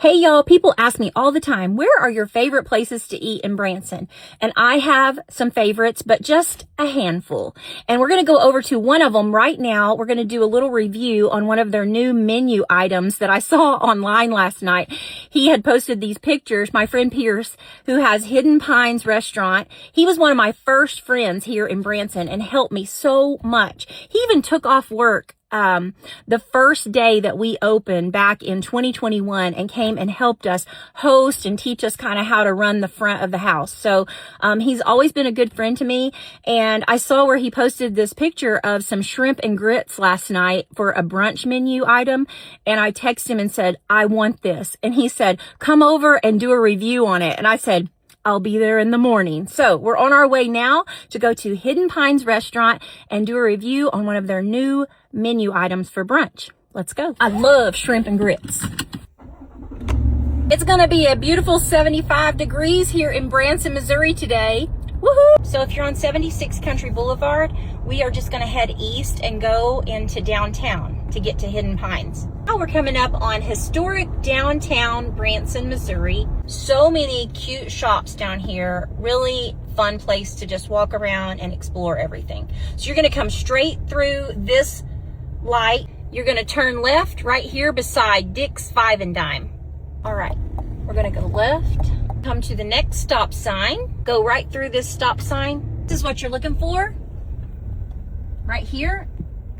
Hey y'all, people ask me all the time, where are your favorite places to eat in Branson? And I have some favorites, but just a handful. And we're going to go over to one of them right now. We're going to do a little review on one of their new menu items that I saw online last night. He had posted these pictures, my friend Pierce, who has Hidden Pines Restaurant. He was one of my first friends here in Branson and helped me so much. He even took off work the first day that we opened back in 2021 and came and helped us host and teach us kind of how to run the front of the house. So, he's always been a good friend to me. And I saw where he posted this picture of some shrimp and grits last night for a brunch menu item. And I texted him and said, I want this. And he said, come over and do a review on it. And I said, I'll be there in the morning. So we're on our way now to go to Hidden Pines Restaurant and do a review on one of their new menu items for brunch. Let's go. I love shrimp and grits. It's going to be a beautiful 75 degrees here in Branson, Missouri today. Woohoo! So if you're on 76 Country Boulevard, we are just going to head east and go into downtown to get to Hidden Pines. Now we're coming up on historic downtown Branson, Missouri. So many cute shops down here. Really fun place to just walk around and explore everything. So you're going to come straight through this light. You're going to turn left right here beside Dick's Five and Dime. All right, we're going to go left. Come to the next stop sign. Go right through this stop sign. This is what you're looking for. Right here,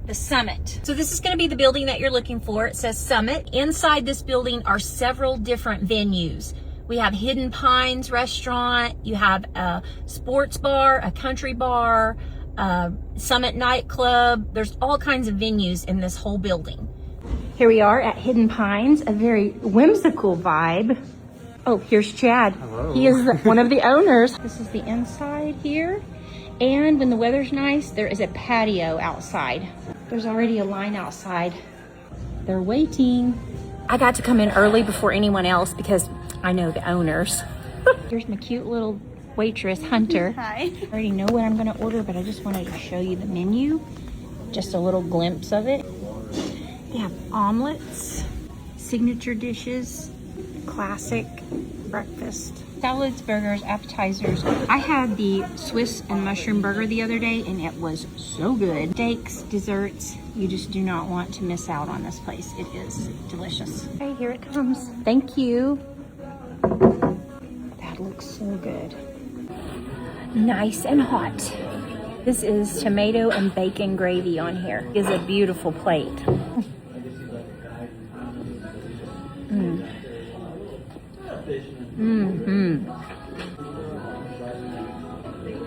the Summit. So this is going to be the building that you're looking for. It says Summit. Inside this building are several different venues. We have Hidden Pines Restaurant. You have a sports bar, a country bar, Summit nightclub. There's all kinds of venues in this whole building. Here we are at Hidden Pines, a very whimsical vibe. Oh, here's Chad. Hello. He is one of the owners. This is the inside here. And when the weather's nice, there is a patio outside. There's already a line outside. They're waiting. I got to come in early before anyone else because I know the owners. Here's my cute little waitress, Hunter. Hi. I already know what I'm gonna order, but I just wanted to show you the menu. Just a little glimpse of it. They have omelets, signature dishes, classic breakfast, salads, burgers, appetizers. I had the Swiss and mushroom burger the other day and it was so good. Steaks, desserts, you just do not want to miss out on this place. It is delicious. Okay, here it comes. Thank you. That looks so good. Nice and hot. This is tomato and bacon gravy on here. It is a beautiful plate.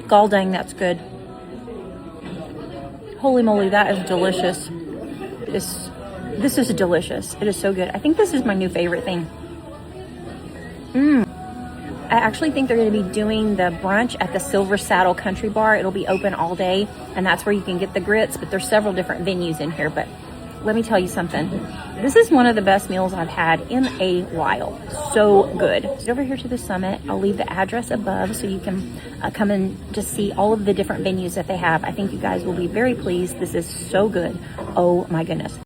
Gall dang, that's good. Holy moly, that is delicious. This is delicious. It is so good. I think this is my new favorite thing. I actually think they're going to be doing the brunch at the Silver Saddle Country Bar. It'll be open all day, and that's where you can get the grits, but there's several different venues in here. But let me tell you something. This is one of the best meals I've had in a while. So good. Over here to the Summit, I'll leave the address above so you can come and just see all of the different venues that they have. I think you guys will be very pleased. This is so good. Oh my goodness.